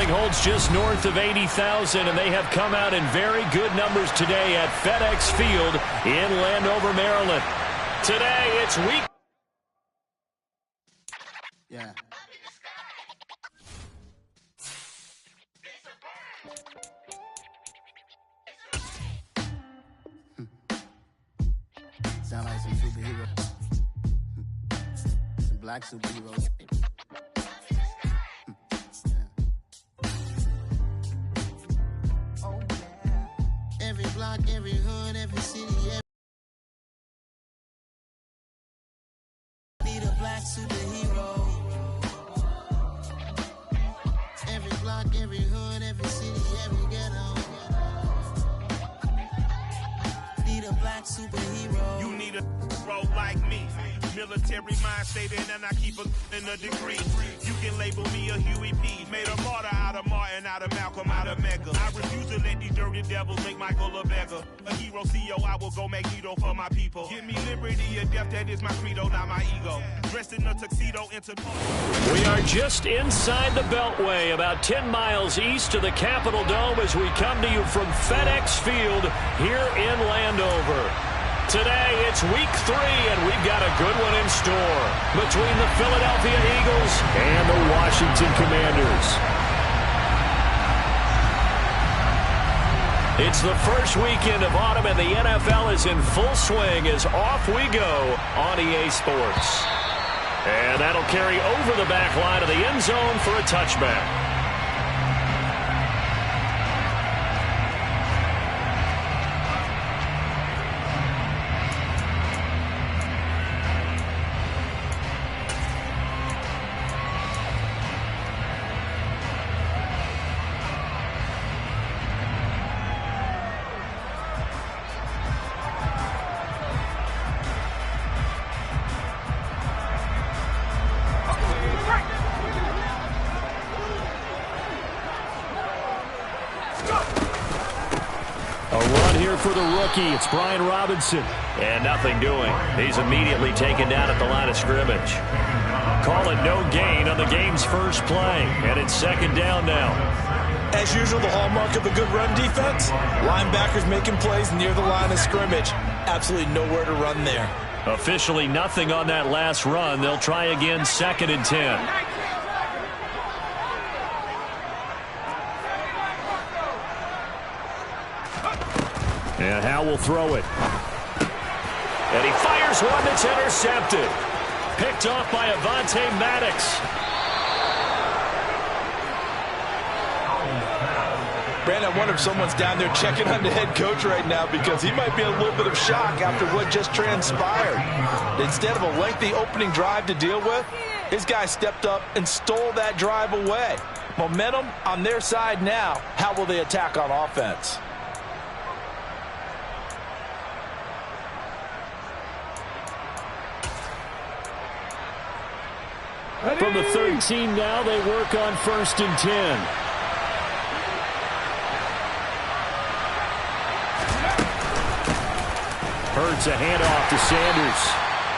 holds just north of 80,000, and they have come out in very good numbers today at FedEx Field in Landover, Maryland. Today, it's week. Yeah. Sound like some superheroes. Some black superheroes. Oh, yeah. Every block, every hood, every city, need a black superhero. Every block, every hood, every city, every ghetto. Need a black superhero. You need a bro like me. Military mind stated, and I keep in a degree. You can label me a Huey P. Made a martyr out of Martin, out of Malcolm, out of Mega. I refuse to let these dirty devils make Michael a beggar. A hero CEO, I will go Magneto for my people. Give me liberty or death, that is my credo, not my ego. Dressed in a tuxedo, We are just inside the Beltway, about 10 miles east of the Capitol Dome as we come to you from FedEx Field here in Landover. Today, it's week 3, and we've got a good one in store between the Philadelphia Eagles and the Washington Commanders. It's the first weekend of autumn, and the NFL is in full swing as off we go on EA Sports. And that'll carry over the back line of the end zone for a touchback. For the rookie, it's Brian Robinson. And nothing doing. He's immediately taken down at the line of scrimmage. Call it no gain on the game's first play. And it's second down now. As usual, the hallmark of a good run defense, linebackers making plays near the line of scrimmage. Absolutely nowhere to run there. Officially nothing on that last run. They'll try again, 2nd and 10. And Howe will throw it. And he fires one that's intercepted. Picked off by Avonte Maddox. Brandon, I wonder if someone's down there checking on the head coach right now because he might be in a little bit of shock after what just transpired. Instead of a lengthy opening drive to deal with, his guy stepped up and stole that drive away. Momentum on their side now. How will they attack on offense? From the 13 now, they work on 1st and 10. Hurts a handoff to Sanders.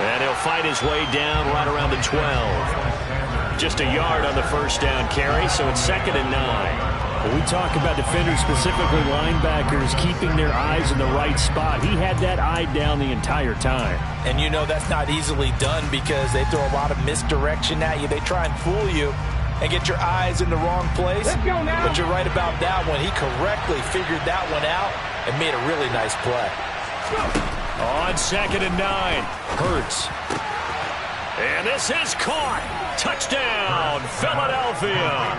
And he'll fight his way down right around the 12. Just a yard on the first down carry, so it's 2nd and 9. When we talk about defenders, specifically linebackers, keeping their eyes in the right spot, he had that eye down the entire time. And you know that's not easily done because they throw a lot of misdirection at you. They try and fool you and get your eyes in the wrong place. But you're right about that one. He correctly figured that one out and made a really nice play. On 2nd and 9, Hurts. And this is caught. Touchdown, Philadelphia.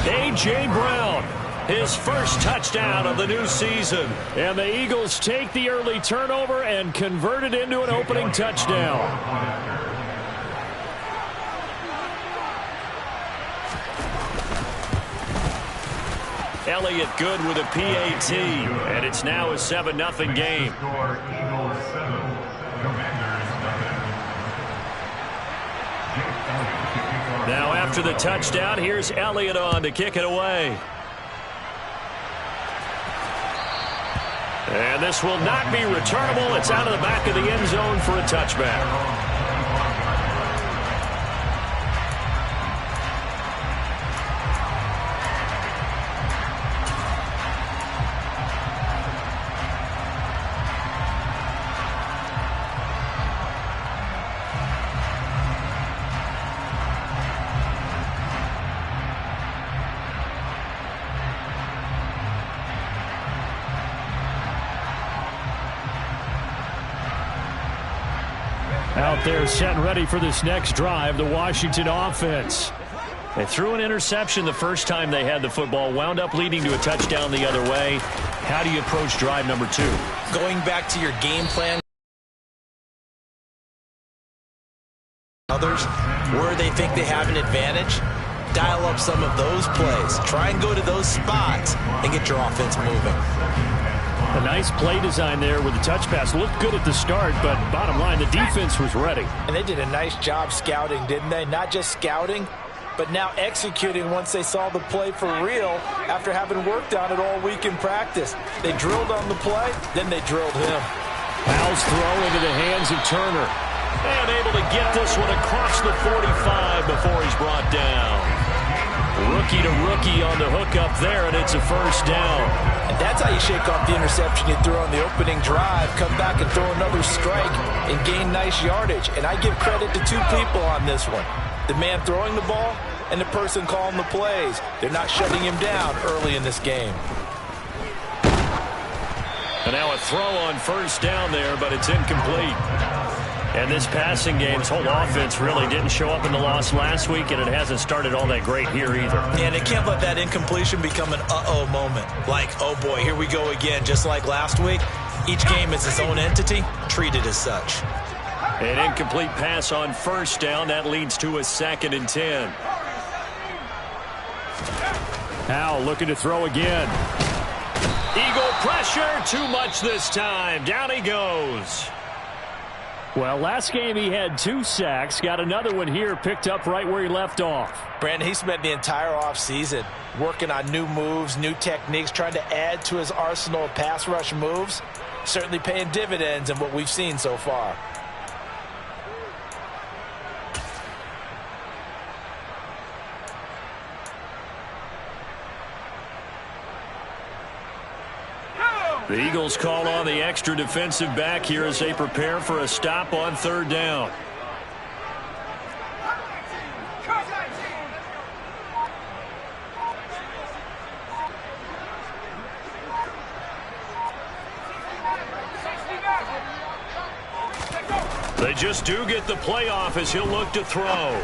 A.J. Brown, his first touchdown of the new season. And the Eagles take the early turnover and convert it into an opening touchdown. Elliott good with a PAT, and it's now a 7-0 game. Now after the touchdown, here's Elliott on to kick it away. And this will not be returnable. It's out of the back of the end zone for a touchback. Out there set and ready for this next drive, the Washington offense. They threw an interception the first time they had the football, wound up leading to a touchdown the other way. How do you approach drive number 2? Going back to your game plan. Others, where they think they have an advantage, dial up some of those plays. Try and go to those spots and get your offense moving. A nice play design there with the touch pass. Looked good at the start, but bottom line, the defense was ready. And they did a nice job scouting, didn't they? Not just scouting, but now executing once they saw the play for real after having worked on it all week in practice. They drilled on the play, then they drilled him. Powell's throw into the hands of Turner. And able to get this one across the 45 before he's brought down. Rookie to rookie on the hookup there, and it's a first down. And that's how you shake off the interception you threw on the opening drive. Come back and throw another strike and gain nice yardage. And I give credit to 2 people on this one. The man throwing the ball and the person calling the plays. They're not shutting him down early in this game. And now a throw on first down there, but it's incomplete. And this passing game's whole offense really didn't show up in the loss last week, and it hasn't started all that great here either. And they can't let that incompletion become an uh-oh moment. Like, oh boy, here we go again, just like last week. Each game is its own entity, treated as such. An incomplete pass on first down. That leads to a 2nd and 10. Howell looking to throw again. Eagle pressure, too much this time. Down he goes. Well, last game he had 2 sacks. Got another one here, picked up right where he left off. Brandon, he spent the entire offseason working on new moves, new techniques, trying to add to his arsenal of pass rush moves. Certainly paying dividends in what we've seen so far. The Eagles call on the extra defensive back here as they prepare for a stop on 3rd down. They just do get the playoff as he'll look to throw.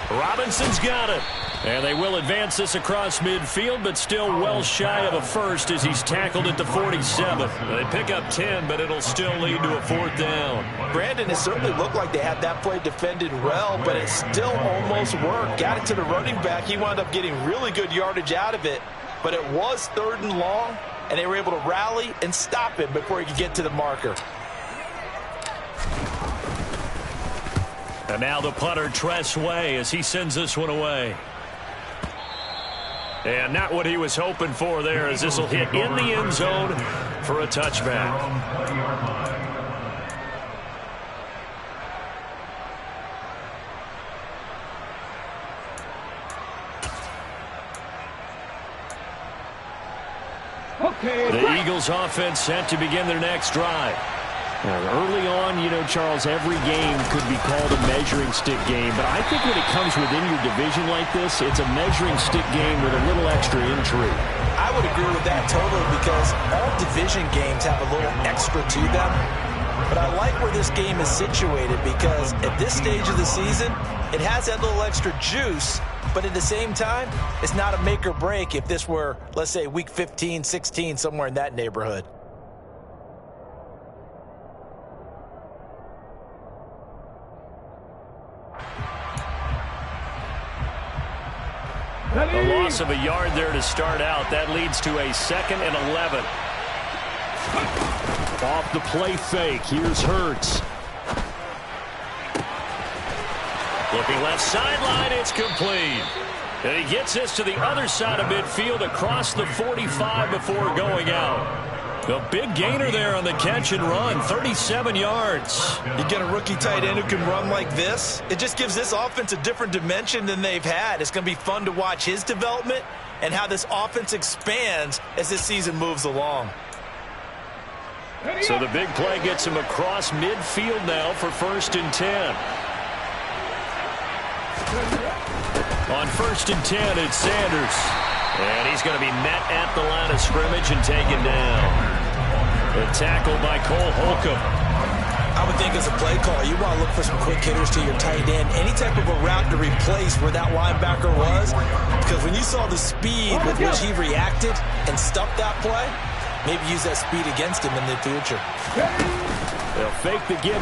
Robinson's got it. And they will advance this across midfield, but still well shy of a first as he's tackled at the 47. They pick up 10, but it'll still lead to a 4th down. Brandon, it certainly looked like they had that play defended well, but it still almost worked. Got it to the running back. He wound up getting really good yardage out of it, but it was 3rd and long, and they were able to rally and stop him before he could get to the marker. And now the punter, Tress Way, as he sends this one away. And not what he was hoping for there, as this will hit in the end zone for a touchback. The Eagles offense set to begin their next drive. Early on, you know, Charles, every game could be called a measuring stick game. But I think when it comes within your division like this, it's a measuring stick game with a little extra intrigue. I would agree with that totally, because all division games have a little extra to them. But I like where this game is situated, because at this stage of the season, it has that little extra juice. But at the same time, it's not a make or break if this were, let's say, week 15, 16, somewhere in that neighborhood. A loss of a yard there to start out. That leads to a 2nd and 11. Off the play fake. Here's Hurts. Looking left sideline. It's complete. And he gets this to the other side of midfield across the 45 before going out. A big gainer there on the catch and run, 37 yards. You get a rookie tight end who can run like this, it just gives this offense a different dimension than they've had. It's going to be fun to watch his development and how this offense expands as this season moves along. So the big play gets him across midfield now for 1st and 10. On 1st and 10, it's Sanders. And he's going to be met at the line of scrimmage and taken down. A tackle by Cole Holcomb. I would think as a play caller, you want to look for some quick hitters to your tight end. Any type of a route to replace where that linebacker was. Because when you saw the speed with which he reacted and stuffed that play, maybe use that speed against him in the future. They'll fake the give.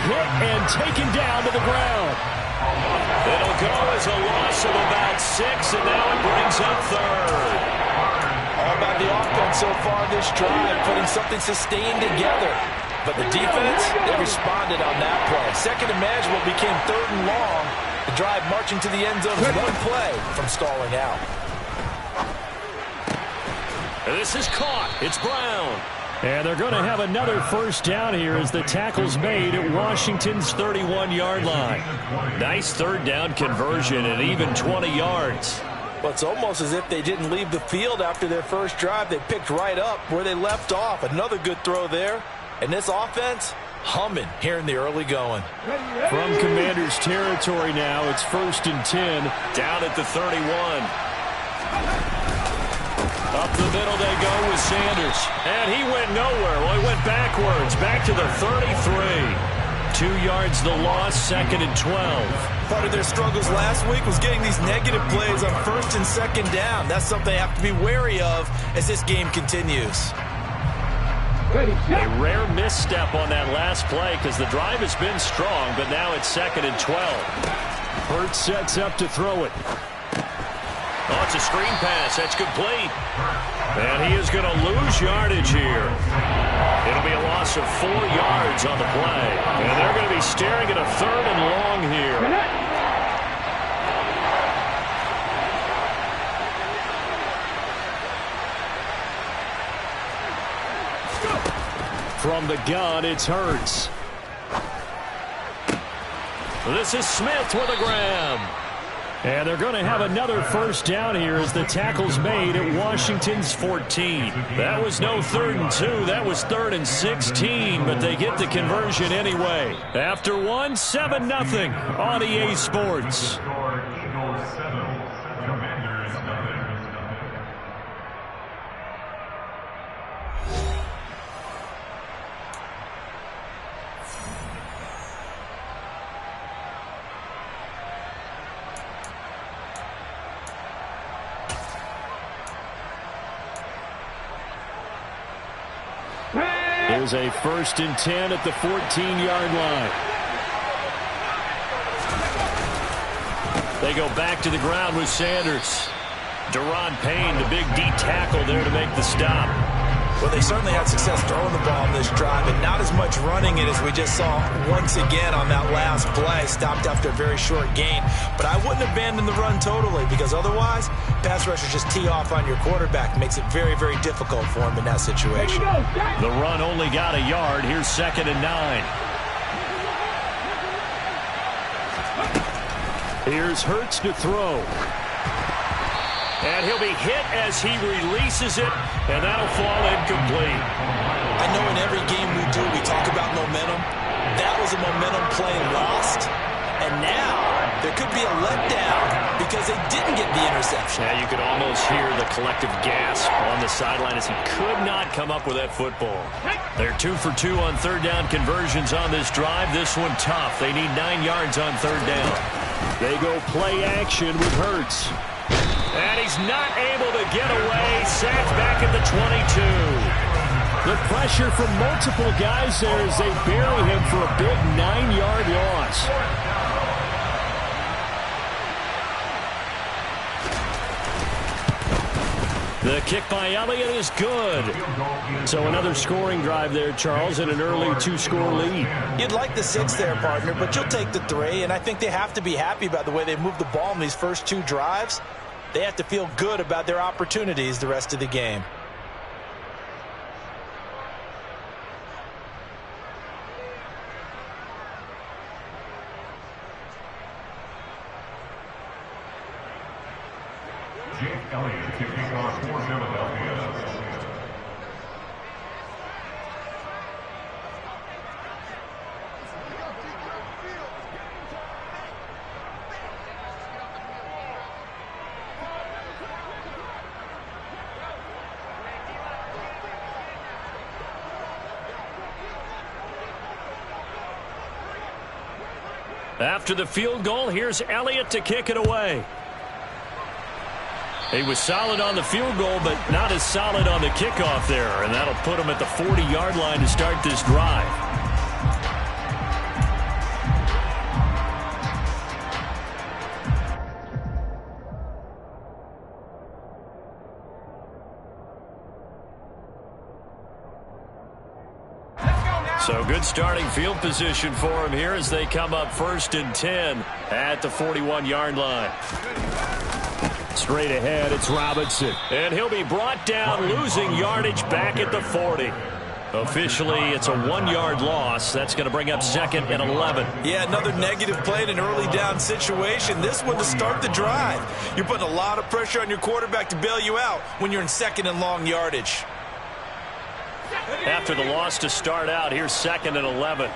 Hit and taken down to the ground. It'll go as a loss of about 6, and now it brings up third. All about the offense so far this drive, putting something sustained together. But the defense, they responded on that play. Second and manageable became 3rd and long. The drive marching to the end zone is one play from stalling out. This is caught. It's Brown. And they're going to have another first down here as the tackle's made at Washington's 31-yard line. Nice 3rd down conversion at even 20 yards. Well, it's almost as if they didn't leave the field after their first drive. They picked right up where they left off. Another good throw there. And this offense, humming here in the early going. From Commanders territory now, it's 1st and 10, down at the 31. Up the middle they go with Sanders. And he went nowhere. Well, he went backwards, back to the 33. 2 yards the loss, 2nd and 12. Part of their struggles last week was getting these negative plays on 1st and 2nd down. That's something they have to be wary of as this game continues. A rare misstep on that last play because the drive has been strong, but now it's 2nd and 12. Hurts sets up to throw it. Oh, it's a screen pass. That's complete. And he is going to lose yardage here. It'll be a loss of 4 yards on the play. And they're going to be staring at a 3rd and long here. From the gun, it's Hurts. This is Smith with a grab. And they're going to have another first down here as the tackle's made at Washington's 14. That was no 3rd and 2. That was 3rd and 16, but they get the conversion anyway. After 1, 7-0 on EA Sports. Here's a 1st and 10 at the 14-yard line. They go back to the ground with Sanders. Daron Payne, the big D tackle there to make the stop. Well, they certainly had success throwing the ball in this drive, and not as much running it as we just saw once again on that last play. Stopped after a very short gain. But I wouldn't abandon the run totally, because otherwise, pass rushers just tee off on your quarterback. Makes it very, very difficult for him in that situation. The run only got a yard. Here's 2nd and 9. Here's Hurts to throw. And he'll be hit as he releases it, and that'll fall incomplete. I know in every game we do, we talk about momentum. That was a momentum play lost, and now there could be a letdown because they didn't get the interception. Yeah, you could almost hear the collective gasp on the sideline as he could not come up with that football. They're 2 for 2 on 3rd down conversions on this drive. This one tough. They need 9 yards on 3rd down. They go play action with Hurts. And he's not able to get away. Sacked back at the 22. The pressure from multiple guys there as they bury him for a big 9-yard loss. The kick by Elliott is good. So another scoring drive there, Charles, and an early 2-score lead. You'd like the 6 there, partner, but you'll take the 3, and I think they have to be happy about the way they moved the ball in these first 2 drives. They have to feel good about their opportunities the rest of the game. Jake Elliott kicking off for Philadelphia. After the field goal, here's Elliott to kick it away. He was solid on the field goal, but not as solid on the kickoff there, and that'll put him at the 40-yard line to start this drive. So good starting field position for him here as they come up 1st and 10 at the 41-yard line. Straight ahead, it's Robinson. And he'll be brought down, losing yardage back at the 40. Officially, it's a 1-yard loss. That's going to bring up 2nd and 11. Yeah, another negative play in an early down situation. This one to start the drive. You're putting a lot of pressure on your quarterback to bail you out when you're in 2nd and long yardage. After the loss to start out, here's 2nd and 11.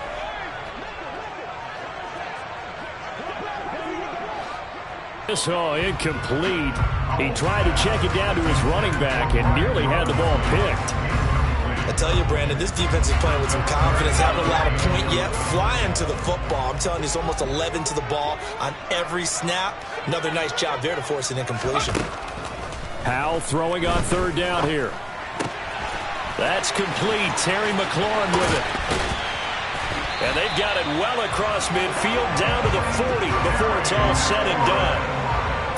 This incomplete. He tried to check it down to his running back and nearly had the ball picked. I tell you, Brandon, this defense is playing with some confidence. Haven't allowed a point yet. Flying to the football. I'm telling you, it's almost 11 to the ball on every snap. Another nice job there to force an incompletion. Powell throwing on 3rd down here. That's complete. Terry McLaurin with it. And they've got it well across midfield down to the 40 before it's all said and done.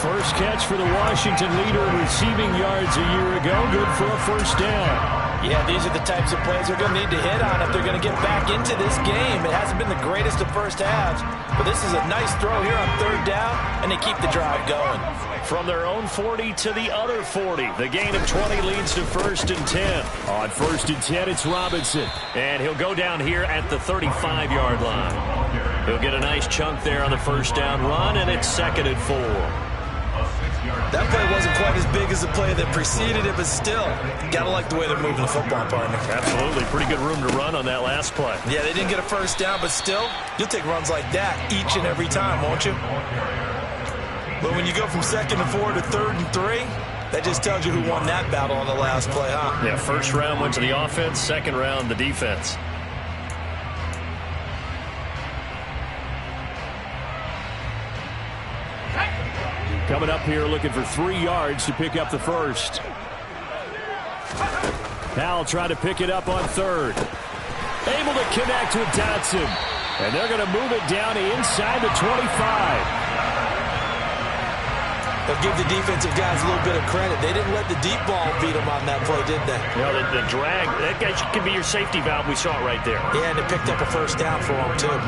First catch for the Washington leader in receiving yards a year ago. Good for a 1st down. Yeah, these are the types of plays they're going to need to hit on if they're going to get back into this game. It hasn't been the greatest of first halves, but this is a nice throw here on 3rd down, and they keep the drive going. From their own 40 to the other 40. The gain of 20 leads to 1st and 10. On 1st and 10, it's Robinson. And he'll go down here at the 35-yard line. He'll get a nice chunk there on the 1st down run, and it's 2nd and 4. That play wasn't quite as big as the play that preceded it, but still, gotta like the way they're moving the football, partner. Absolutely. Pretty good room to run on that last play. Yeah, they didn't get a 1st down, but still, you'll take runs like that each and every time, won't you? But when you go from 2nd and 4 to 3rd and 3, that just tells you who won that battle on the last play, huh? Yeah, 1st round went to the offense, 2nd round the defense. Coming up here looking for 3 yards to pick up the 1st. Powell trying to pick it up on 3rd. Able to connect with Dotson. And they're going to move it down inside the 25. They'll give the defensive guys a little bit of credit. They didn't let the deep ball beat them on that play, did they? You know, the drag, that guy could be your safety valve. We saw it right there. Yeah, and it picked up a 1st down for them, too.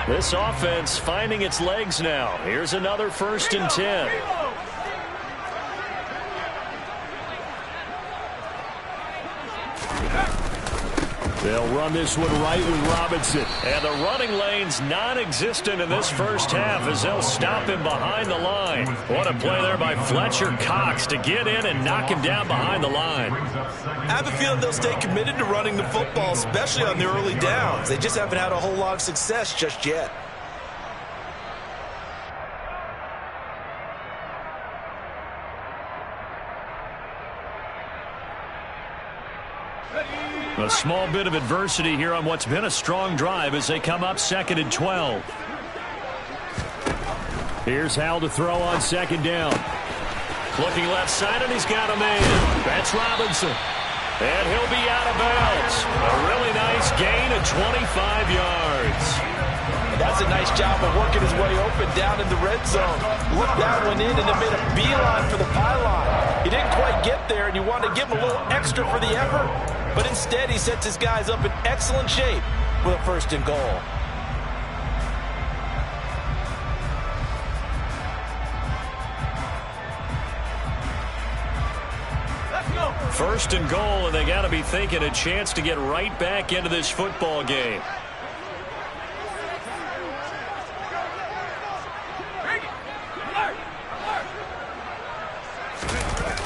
This offense finding its legs now. Here's another 1st and 10. They'll run this one right with Robinson. And the running lane's non-existent in this 1st half as they'll stop him behind the line. What a play there by Fletcher Cox to get in and knock him down behind the line. I have a feeling they'll stay committed to running the football, especially on the early downs. They just haven't had a whole lot of success just yet. A small bit of adversity here on what's been a strong drive as they come up 2nd and 12. Here's Howell to throw on 2nd down. Looking left side, and he's got a man. That's Robinson. And he'll be out of bounds. A really nice gain of 25 yards. And that's a nice job of working his way open down in the red zone. Looked that one in and then made a beeline for the pylon. He didn't quite get there, and you wanted to give him a little extra for the effort. But instead, he sets his guys up in excellent shape with a 1st and goal. First and goal, and they got to be thinking a chance to get right back into this football game.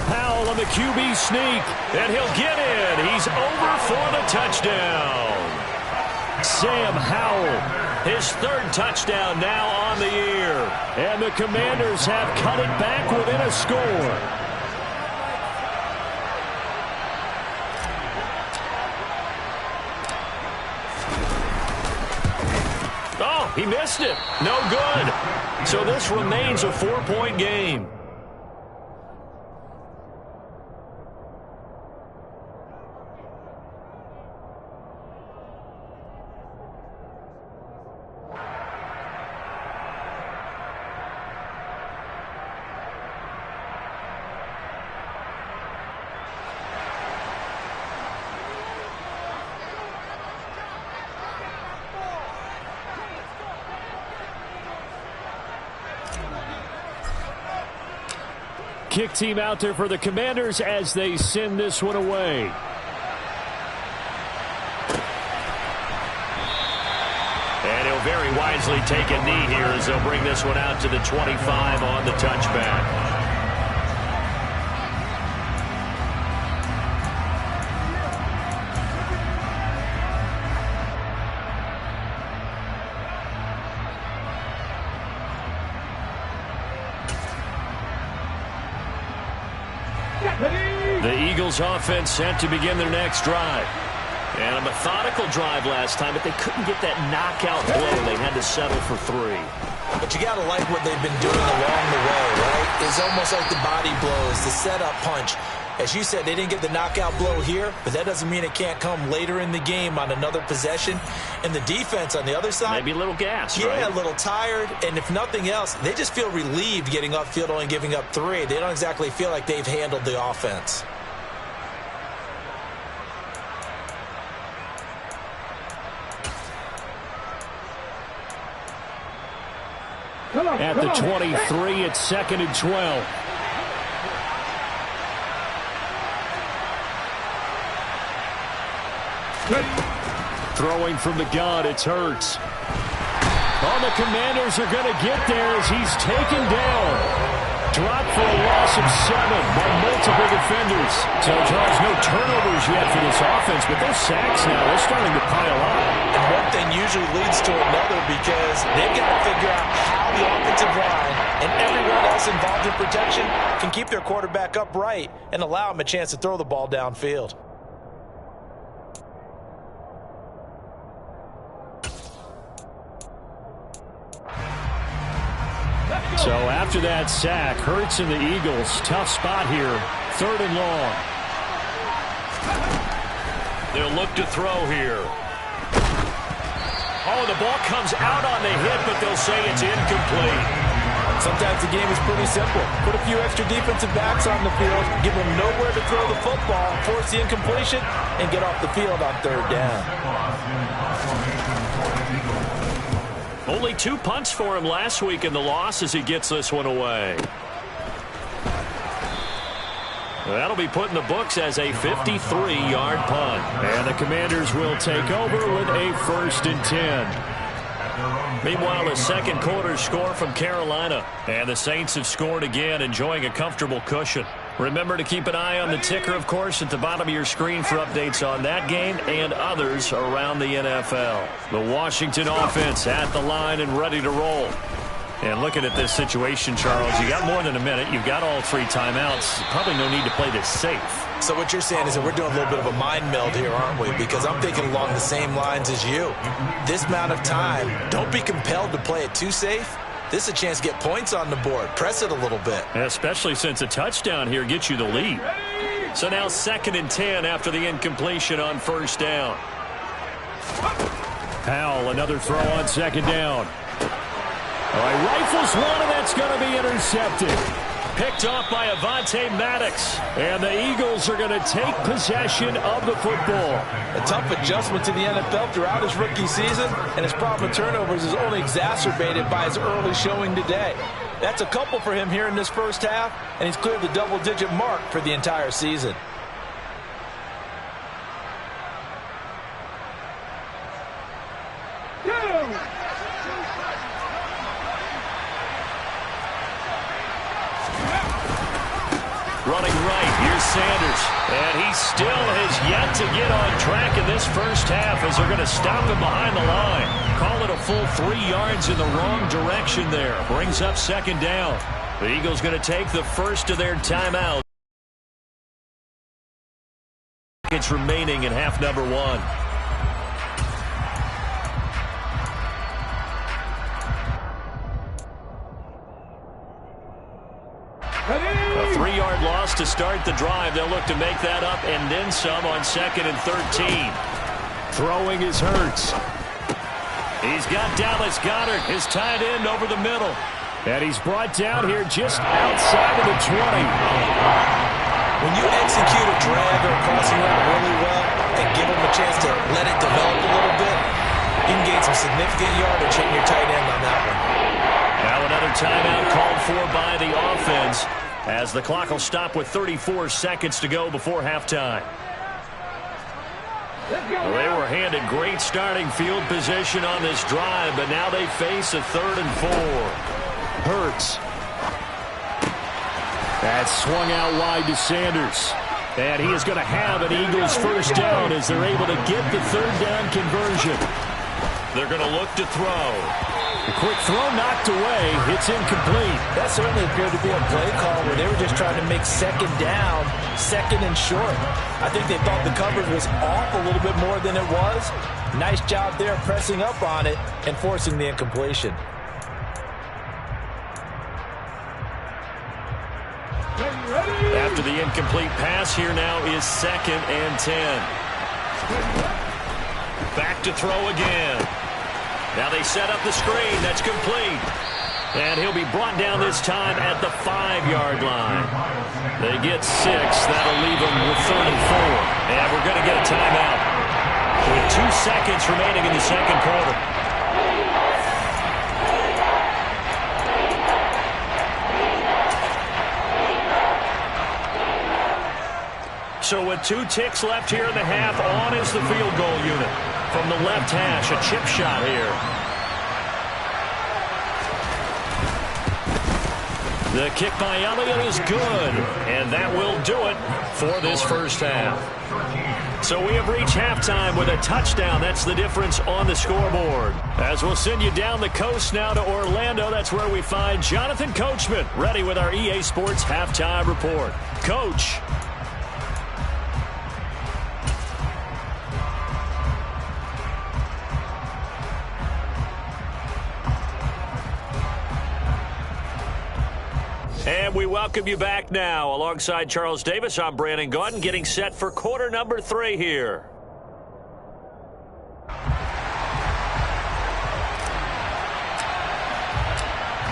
Powell on the QB sneak, and he'll get in. He's over for the touchdown. Sam Howell His third touchdown now on the year. And the Commanders have cut it back within a score. Oh, he missed it. No good. So this remains a 4-point game. Kick team out there for the Commanders as they send this one away. And he'll very wisely take a knee here as they'll bring this one out to the 25 on the touchback. The Eagles offense set to begin their next drive. And a methodical drive last time, but they couldn't get that knockout blow. They had to settle for 3. But you got to like what they've been doing along the way, right? It's almost like the body blows, the setup punch. As you said, they didn't get the knockout blow here, but that doesn't mean it can't come later in the game on another possession. And the defense on the other side, maybe a little gas, yeah, right? A little tired. And if nothing else, they just feel relieved getting upfield, only giving up 3. They don't exactly feel like they've handled the offense. At the 23, it's 2nd and 12. Throwing from the gun, it's Hurts. Oh, the Commanders are going to get there as he's taken down. Dropped for a loss of 7 by multiple defenders. So, Charles, no turnovers yet for this offense, but those sacks now, they're starting to pile up. And one thing usually leads to another because they've got to figure out how the offensive line and everyone else involved in protection can keep their quarterback upright and allow him a chance to throw the ball downfield. So after that sack, Hurts and the Eagles, tough spot here, 3rd and long. They'll look to throw here. Oh, the ball comes out on the hit, but they'll say it's incomplete. Sometimes the game is pretty simple. Put a few extra defensive backs on the field, give them nowhere to throw the football, force the incompletion, and get off the field on 3rd down. Only 2 punts for him last week in the loss as he gets this one away. That'll be put in the books as a 53-yard punt. And the Commanders will take over with a 1st and 10. Meanwhile, the second quarter score from Carolina. And the Saints have scored again, enjoying a comfortable cushion. Remember to keep an eye on the ticker, of course, at the bottom of your screen for updates on that game and others around the NFL. The Washington offense at the line and ready to roll. And looking at this situation, Charles, you got more than a minute. You've got all 3 timeouts. Probably no need to play this safe. So what you're saying is that we're doing a little bit of a mind meld here, aren't we? Because I'm thinking along the same lines as you. This amount of time, don't be compelled to play it too safe. This is a chance to get points on the board. Press it a little bit. Especially since a touchdown here gets you the lead. So now 2nd and 10 after the incompletion on 1st down. Powell, another throw on 2nd down. All right, rifles one, and that's going to be intercepted. Picked off by Avonte Maddox. And the Eagles are going to take possession of the football. A tough adjustment to the NFL throughout his rookie season, and his problem with turnovers is only exacerbated by his early showing today. That's a couple for him here in this first half, and he's cleared the double-digit mark for the entire season. Running right, here's Sanders. And he still has yet to get on track in this this first half as they're going to stop him behind the line. Call it a full 3 yards in the wrong direction there. Brings up second down. The Eagles going to take the first of their timeouts. It's remaining in half number 1. A 3-yard loss to start the drive. They'll look to make that up and then some on 2nd and 13. Throwing is Hurts. He's got Dallas Goedert, his tight end, over the middle. And he's brought down here just outside of the 20. When you execute a drag or a crossing route really well and give him a chance to let it develop a little bit, you can gain some significant yardage hitting your tight end on that one. Now another timeout called for by the offense as the clock will stop with 34 seconds to go before halftime. Well, they were handed great starting field position on this drive, but now they face a 3rd and 4. Hurts. That's swung out wide to Sanders. And he is going to have an Eagles first down as they're able to get the 3rd down conversion. They're going to look to throw. The quick throw knocked away. It's incomplete. That certainly appeared to be a play call where they were just trying to make second down, second and short. I think they thought the coverage was off a little bit more than it was. Nice job there pressing up on it and forcing the incompletion. After the incomplete pass, here now is 2nd and 10. Back to throw again. Now they set up the screen. That's complete. And he'll be brought down this time at the 5-yard line. They get 6. That'll leave them with 3rd and 4. And we're going to get a timeout with 2 seconds remaining in the second quarter. So with 2 ticks left here in the half, on is the field goal unit. From the left hash, a chip shot here. The kick by Elliott is good, and that will do it for this first half. So we have reached halftime with a touchdown. That's the difference on the scoreboard. As we'll send you down the coast now to Orlando, that's where we find Jonathan Coachman ready with our EA Sports Halftime Report. Coach. And we welcome you back now. Alongside Charles Davis, I'm Brandon Gaudin, getting set for quarter number 3 here.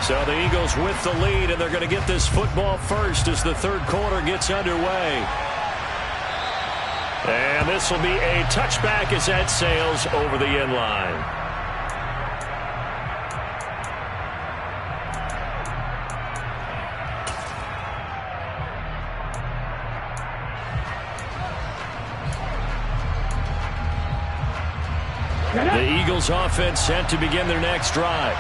So the Eagles with the lead, and they're going to get this football first as the 3rd quarter gets underway. And this will be a touchback as that sails over the end line. The Eagles offense set to begin their next drive.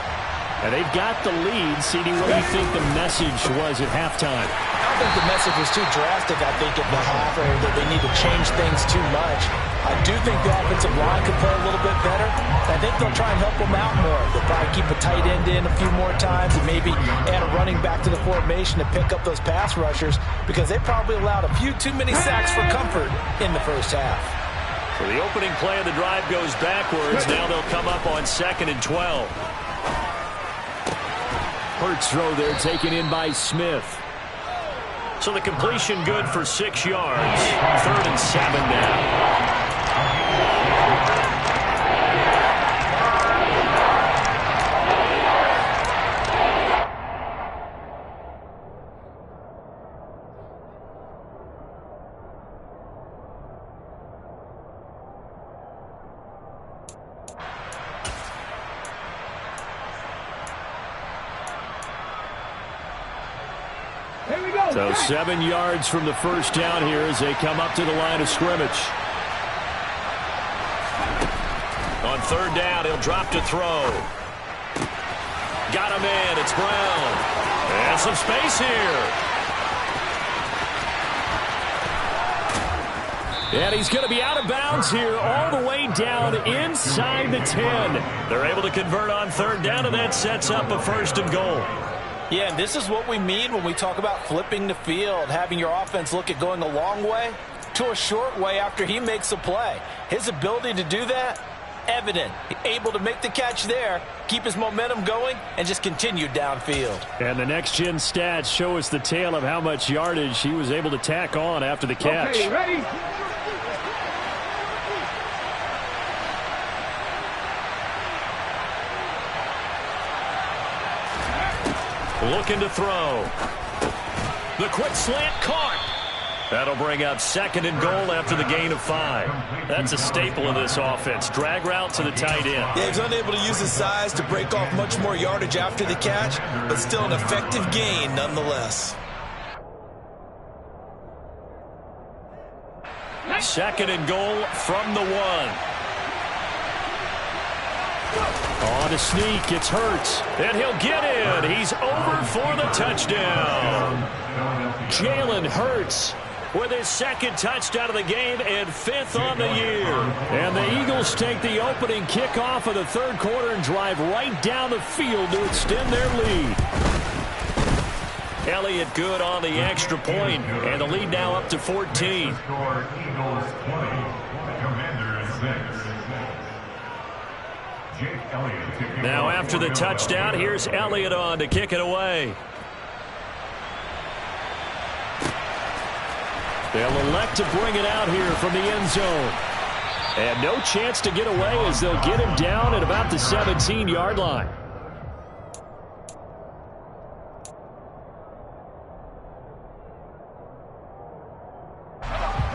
And they've got the lead. CD, what do you think the message was at halftime? I don't think the message was too drastic, I think, at the half, or that they need to change things too much. I do think the offensive line could play a little bit better. I think they'll try and help them out more. They'll probably keep a tight end in a few more times and maybe add a running back to the formation to pick up those pass rushers, because they probably allowed a few too many sacks for comfort in the first half. So the opening play of the drive goes backwards. Now they'll come up on 2nd and 12. Hurts throw there taken in by Smith. So the completion good for 6 yards. 3rd and 7 now. So 7 yards from the first down here as they come up to the line of scrimmage. On 3rd down, he'll drop to throw. Got him in. It's Brown. And some space here. And he's going to be out of bounds here all the way down inside the 10. They're able to convert on third down, and that sets up a 1st and goal. Yeah, and this is what we mean when we talk about flipping the field, having your offense look at going a long way to a short way after he makes a play. His ability to do that, evident. Able to make the catch there, keep his momentum going, and just continue downfield. And the next-gen stats show us the tale of how much yardage he was able to tack on after the catch. Okay, ready? Looking to throw. The quick slant caught. That'll bring up 2nd and goal after the gain of 5. That's a staple of this offense. Drag route to the tight end. Yeah, he's unable to use his size to break off much more yardage after the catch, but still an effective gain nonetheless. 2nd and goal from the 1. On a sneak, it's Hurts, and he'll get in. He's over for the touchdown. Jalen Hurts with his 2nd touchdown of the game and 5th on the year. And the Eagles take the opening kickoff of the 3rd quarter and drive right down the field to extend their lead. Elliott good on the extra point, and the lead now up to 14. Score Eagles 20, Commanders 6. Jake Elliott kicking Now off after the for touchdown, Philadelphia. here's Elliott on to kick it away. They'll elect to bring it out here from the end zone. And no chance to get away as they'll get him down at about the 17-yard line.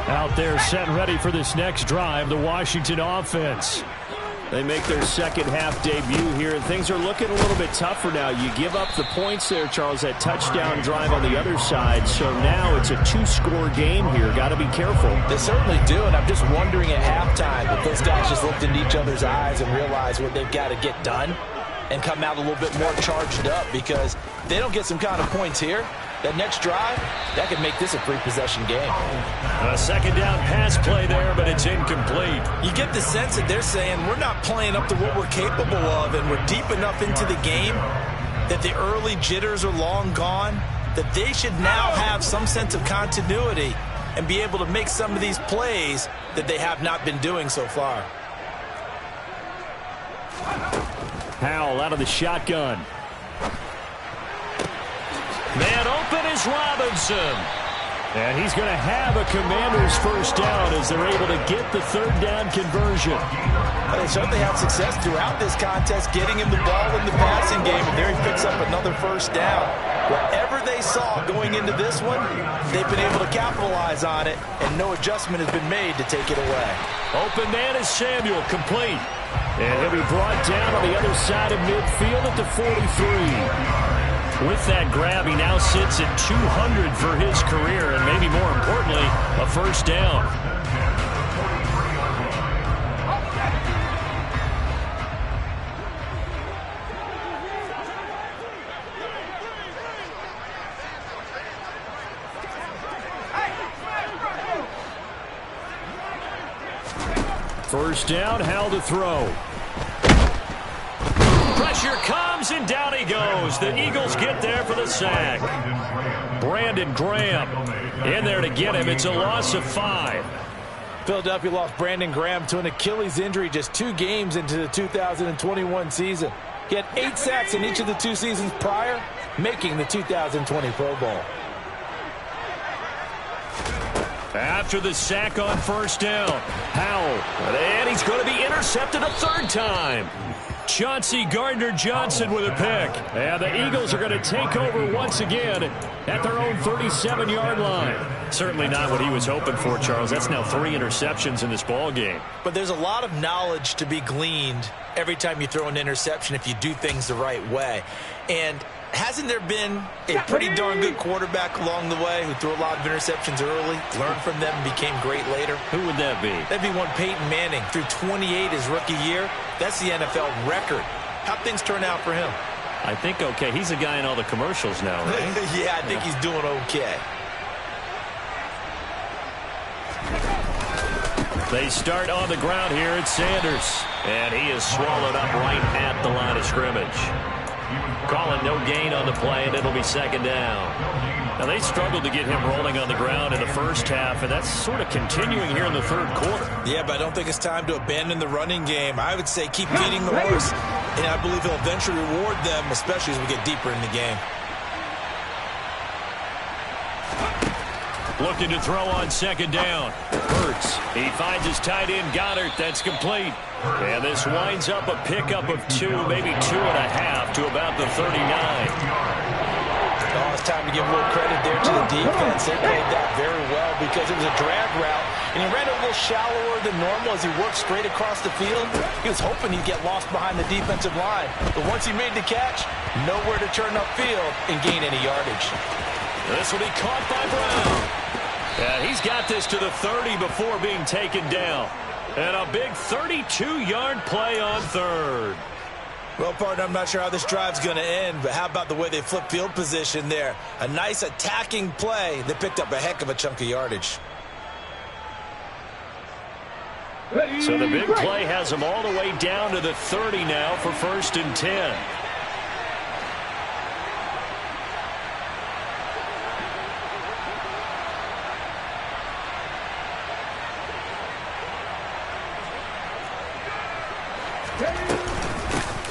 Out there set and ready for this next drive, the Washington offense. They make their 2nd half debut here, and things are looking a little bit tougher now. You give up the points there, Charles, that touchdown drive on the other side. So now it's a 2-score game here. Got to be careful. They certainly do, and I'm just wondering at halftime if those guys just looked into each other's eyes and realized what they've got to get done and come out a little bit more charged up, because if they don't get some kind of points here, that next drive, that could make this a 3-possession game. A 2nd down pass play there, but it's incomplete. You get the sense that they're saying we're not playing up to what we're capable of, and we're deep enough into the game that the early jitters are long gone, that they should now have some sense of continuity and be able to make some of these plays that they have not been doing so far. Howell out of the shotgun. Man open is Robinson. And he's going to have a Commanders 1st down as they're able to get the 3rd down conversion. They certainly had success throughout this contest, getting him the ball in the passing game, and there he picks up another 1st down. Whatever they saw going into this one, they've been able to capitalize on it, and no adjustment has been made to take it away. Open man is Samuel, complete. And he'll be brought down on the other side of midfield at the 43. With that grab, he now sits at 200 for his career, and maybe more importantly, a 1st down. First down, Howell to throw. Pressure comes, and down he goes. The Eagles get there for the sack. Brandon Graham in there to get him. It's a loss of 5. Philadelphia lost Brandon Graham to an Achilles injury just 2 games into the 2021 season. He had 8 sacks in each of the 2 seasons prior, making the 2020 Pro Bowl. After the sack on 1st down, Howell, and he's going to be intercepted a 3rd time. Chauncey Gardner-Johnson with a pick. And the Eagles are going to take over once again at their own 37-yard line. Certainly not what he was hoping for, Charles. That's now 3 interceptions in this ball game. But there's a lot of knowledge to be gleaned every time you throw an interception if you do things the right way. And hasn't there been a pretty darn good quarterback along the way who threw a lot of interceptions early, learned from them, and became great later? Who would that be? That'd be one Peyton Manning, threw 28 his rookie year. That's the NFL record. How'd things turn out for him? I think okay. He's a guy in all the commercials now, right? Yeah, I think he's doing okay. They start on the ground here at Sanders. And he is swallowed up right at the line of scrimmage. Calling no gain on the play, and it'll be second down. Now, they struggled to get him rolling on the ground in the first half, and that's sort of continuing here in the third quarter. Yeah, but I don't think it's time to abandon the running game. I would say keep feeding the horse, and I believe he'll eventually reward them, especially as we get deeper in the game. Looking to throw on second down. Hurts. He finds his tight end, Goddard. That's complete. And this winds up a pickup of 2, maybe 2.5 to about the 39. Oh, it's time to give a little credit there to the defense. They played that very well because it was a drag route, and he ran a little shallower than normal as he worked straight across the field. He was hoping he'd get lost behind the defensive line, but once he made the catch, nowhere to turn upfield and gain any yardage. This will be caught by Brown. And he's got this to the 30 before being taken down. And a big 32-yard play on third. Well, partner, I'm not sure how this drive's going to end, but how about the way they flip field position there? A nice attacking play that picked up a heck of a chunk of yardage. So the big play has them all the way down to the 30 now for 1st and 10.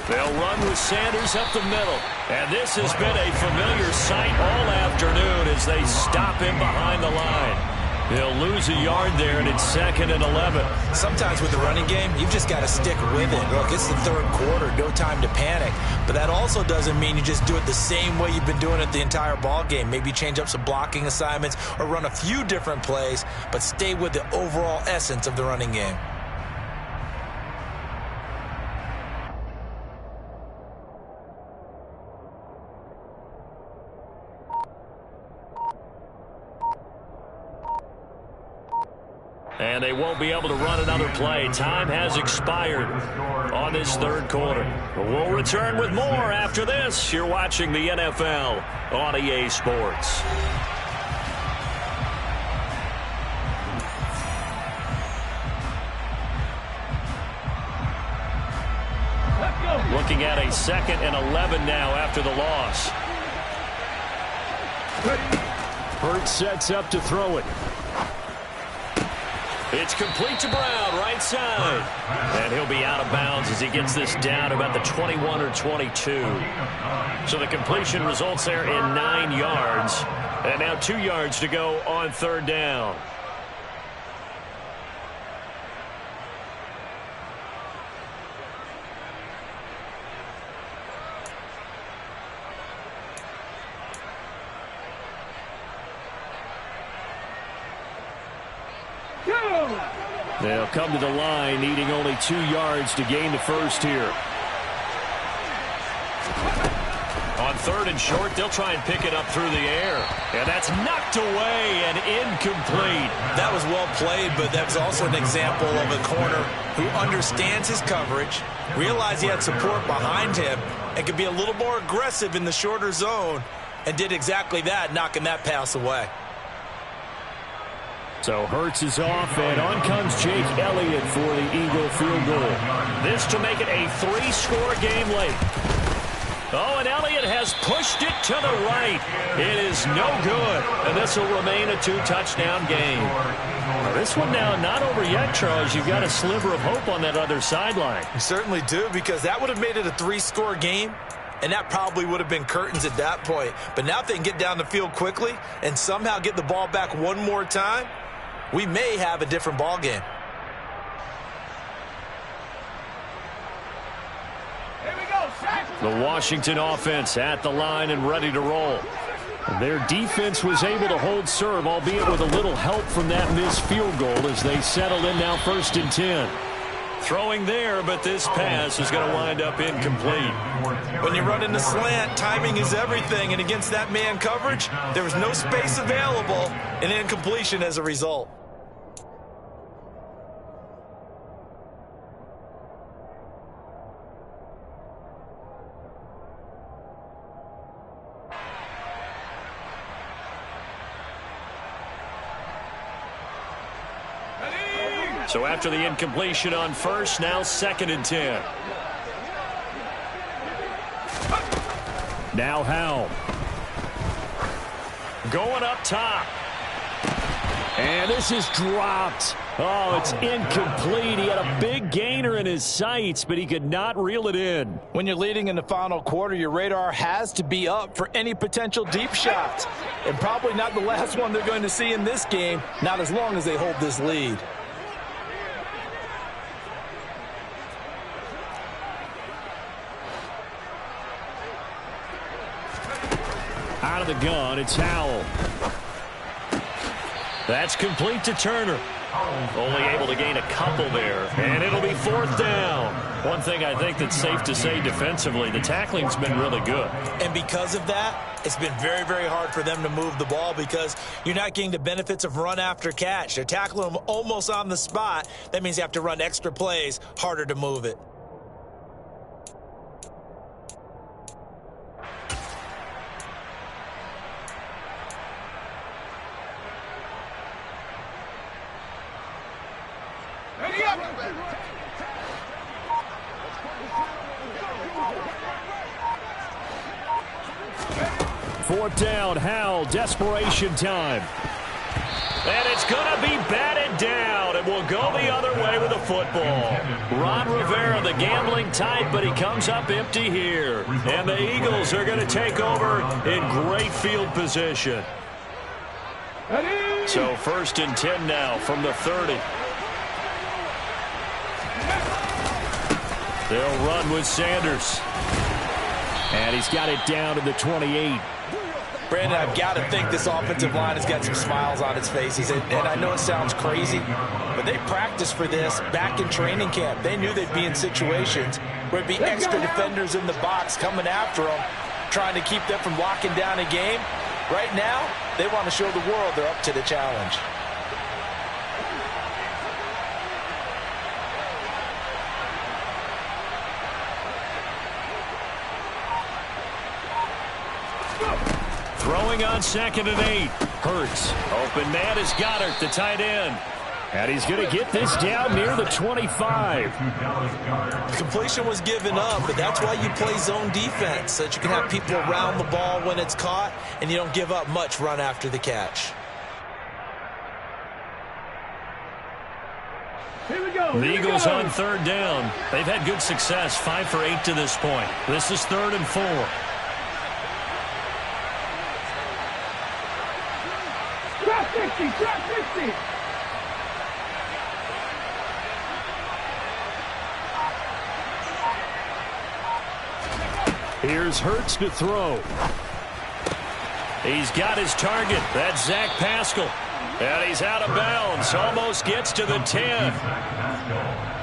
They'll run with Sanders up the middle. And this has been a familiar sight all afternoon as they stop him behind the line. They'll lose a yard there, and it's 2nd and 11. Sometimes with the running game, you've just got to stick with it. Look, it's the third quarter, no time to panic. But that also doesn't mean you just do it the same way you've been doing it the entire ball game. Maybe change up some blocking assignments or run a few different plays, but stay with the overall essence of the running game. And they won't be able to run another play. Time has expired on this third quarter. We'll return with more after this. You're watching the NFL on EA Sports. Looking at a 2nd and 11 now after the loss. Hurts sets up to throw it. It's complete to Brown, right side. And he'll be out of bounds as he gets this down about the 21 or 22. So the completion results there in 9 yards. And now 2 yards to go on 3rd down. They'll come to the line, needing only 2 yards to gain the first here. On 3rd and short, they'll try and pick it up through the air. And that's knocked away and incomplete. That was well played, but that's also an example of a corner who understands his coverage, realized he had support behind him, and could be a little more aggressive in the shorter zone, and did exactly that, knocking that pass away. So Hurts is off, and on comes Jake Elliott for the Eagle field goal. This to make it a 3-score game late. Oh, and Elliott has pushed it to the right. It is no good, and this will remain a 2-touchdown game. Now, this one now not over yet, Charles. You've got a sliver of hope on that other sideline. You certainly do, because that would have made it a 3-score game, and that probably would have been curtains at that point. But now if they can get down the field quickly and somehow get the ball back one more time, we may have a different ball game. The Washington offense at the line and ready to roll. Their defense was able to hold serve, albeit with a little help from that missed field goal as they settled in now 1st and 10. Throwing there, but this pass is going to wind up incomplete. When you run in the slant, timing is everything, and against that man coverage, there was no space available, and incompletion as a result. So after the incompletion on first, now 2nd and 10. Now Howell. Going up top. And this is dropped. Oh, it's incomplete. He had a big gainer in his sights, but he could not reel it in. When you're leading in the final quarter, your radar has to be up for any potential deep shots. And probably not the last one they're going to see in this game, not as long as they hold this lead. Out of the gun, it's Howell. That's complete to Turner. Only able to gain a couple there, and it'll be 4th down. One thing I think that's safe to say defensively, the tackling's been really good. And because of that, it's been very, very hard for them to move the ball because you're not getting the benefits of run after catch. They're tackling them almost on the spot. That means you have to run extra plays, harder to move it. Fourth down, Howell, desperation time. And it's going to be batted down, and will go the other way with the football. Ron Rivera, the gambling type, but he comes up empty here. And the Eagles are going to take over in great field position. So 1st and 10 now from the 30. They'll run with Sanders. And he's got it down to the 28. Brandon, I've got to think this offensive line has got some smiles on its faces. And I know it sounds crazy, but they practiced for this back in training camp. They knew they'd be in situations where it'd be extra defenders in the box coming after them, trying to keep them from locking down a game. Right now, they want to show the world they're up to the challenge. Throwing on 2nd and 8. Hurts. Open man is Goddard, the tight end. And he's going to get this down near the 25. Completion was given up, but that's why you play zone defense, so that you can have people around the ball when it's caught, and you don't give up much run after the catch. Here we go. The Eagles on 3rd down. They've had good success, 5 for 8 to this point. This is 3rd and 4. Drop 50. Here's Hurts to throw. He's got his target. That's Zach Pascal. And he's out of bounds. Almost gets to the 10.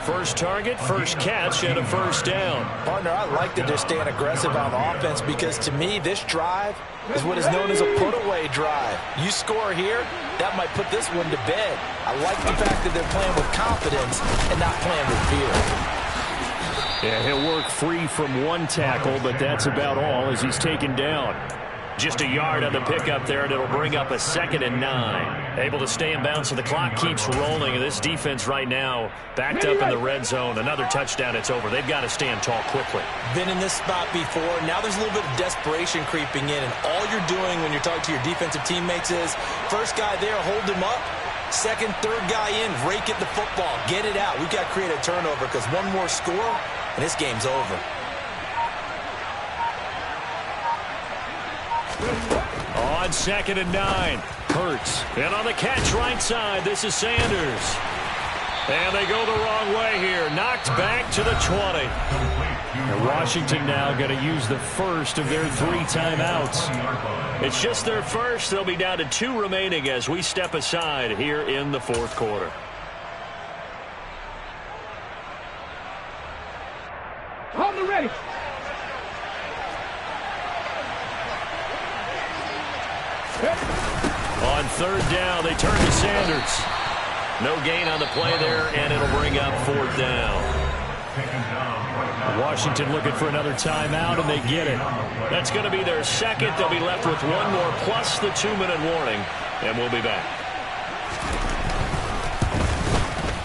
First target, first catch, and a 1st down. Partner, I like that they're staying aggressive on offense because to me, this drive is what is known as a put-away drive. You score here, that might put this one to bed. I like the fact that they're playing with confidence and not playing with fear. Yeah, he'll work free from one tackle, but that's about all as he's taken down. Just a yard on the pickup there, and it'll bring up a 2nd and 9. Able to stay in bounds, so the clock keeps rolling. And this defense right now backed up in the red zone. Another touchdown, it's over. They've got to stand tall quickly. Been in this spot before. Now there's a little bit of desperation creeping in, and all you're doing when you're talking to your defensive teammates is first guy there, hold him up. Second, third guy in, rake at the football. Get it out. We've got to create a turnover because one more score, and this game's over. On 2nd and 9, Hurts. And on the catch right side, this is Sanders. And they go the wrong way here. Knocked back to the 20. And Washington now going to use the first of their 3 timeouts. It's just their first. They'll be down to 2 remaining as we step aside here in the 4th quarter. Hold me ready. On 3rd down, they turn to Sanders. No gain on the play there, and it'll bring up 4th down. Washington looking for another timeout, and they get it. That's going to be their second. They'll be left with 1 more, plus the 2-minute warning, and we'll be back.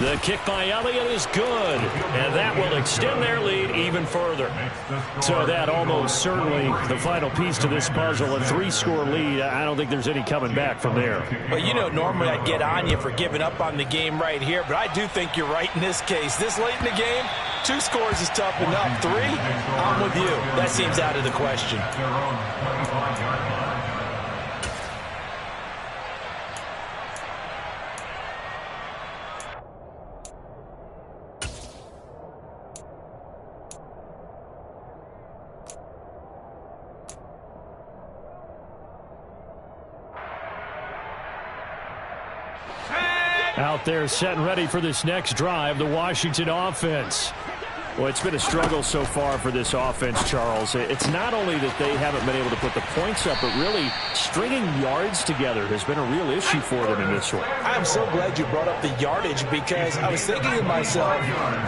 The kick by Elliott is good, and that will extend their lead even further. So that almost certainly the final piece to this puzzle, a 3-score lead. I don't think there's any coming back from there. Well, you know, normally I'd get on you for giving up on the game right here, but I do think you're right in this case. This late in the game, 2 scores is tough enough. 3, I'm with you. That seems out of the question. Out there set and ready for this next drive, the Washington offense. Well, it's been a struggle so far for this offense, Charles. It's not only that they haven't been able to put the points up, but really stringing yards together has been a real issue for them in this one. I'm so glad you brought up the yardage because I was thinking to myself,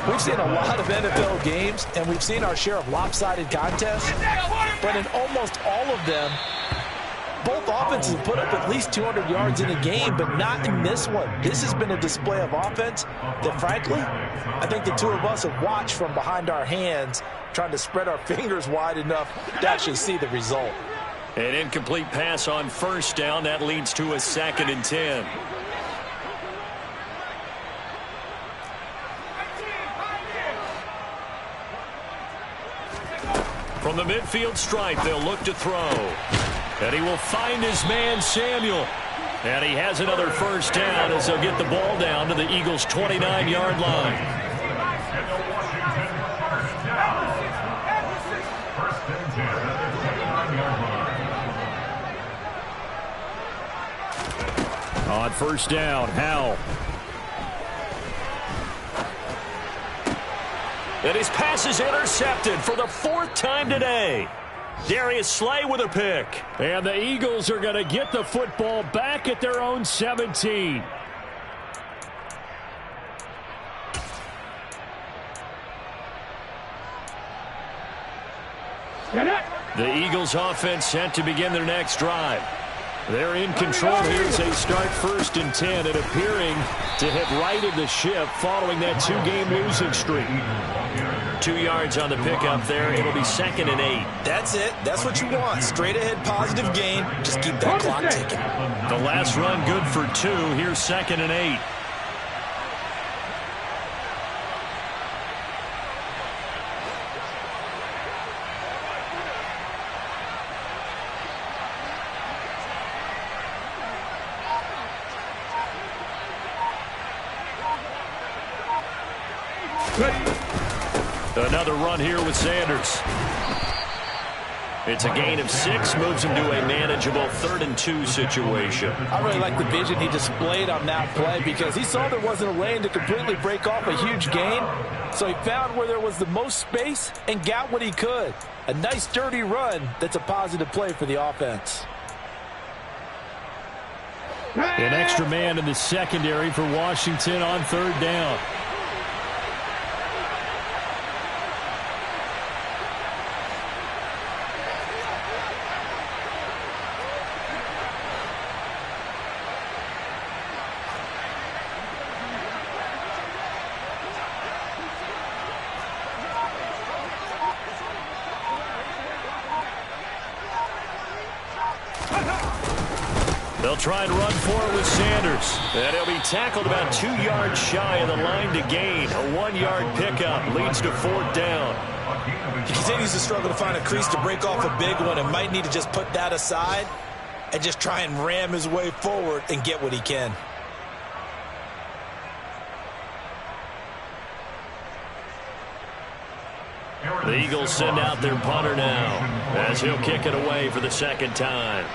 we've seen a lot of NFL games, and we've seen our share of lopsided contests, but in almost all of them, both offenses put up at least 200 yards in a game, but not in this one. This has been a display of offense that, frankly, I think the two of us have watched from behind our hands, trying to spread our fingers wide enough to actually see the result. An incomplete pass on first down. That leads to a 2nd and 10. From the midfield stripe, they'll look to throw. And he will find his man, Samuel. And he has another first down as they'll get the ball down to the Eagles' 29-yard line. On first down, Howell. And his pass is intercepted for the 4th time today. Darius Slay with a pick. And the Eagles are going to get the football back at their own 17. The Eagles offense set to begin their next drive. They're in control here as they start 1st and 10 and appearing to have righted the ship following that 2-game losing streak. 2 yards on the pickup there. It'll be 2nd and 8. That's it. That's what you want. Straight ahead positive gain. Just keep that clock ticking. The last run good for 2. Here's 2nd and 8. Another run here with Sanders. It's a gain of 6, moves him to a manageable 3rd and 2 situation. I really like the vision he displayed on that play because he saw there wasn't a lane to completely break off a huge gain. So he found where there was the most space and got what he could. A nice, dirty run that's a positive play for the offense. An extra man in the secondary for Washington on 3rd down. They'll try and run for it with Sanders. And he'll be tackled about 2 yards shy of the line to gain. A 1-yard pickup leads to 4th down. He continues to struggle to find a crease to break off a big one and might need to just put that aside and just try and ram his way forward and get what he can. The Eagles send out their punter now as he'll kick it away for the 2nd time.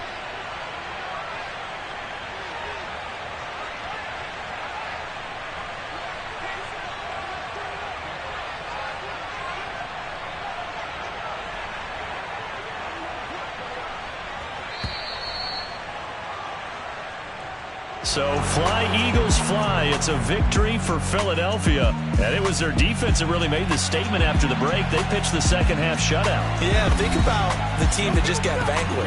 So fly, Eagles, fly. It's a victory for Philadelphia. And it was their defense that really made the statement after the break. They pitched the second half shutout. Yeah, think about the team that just got vanquished.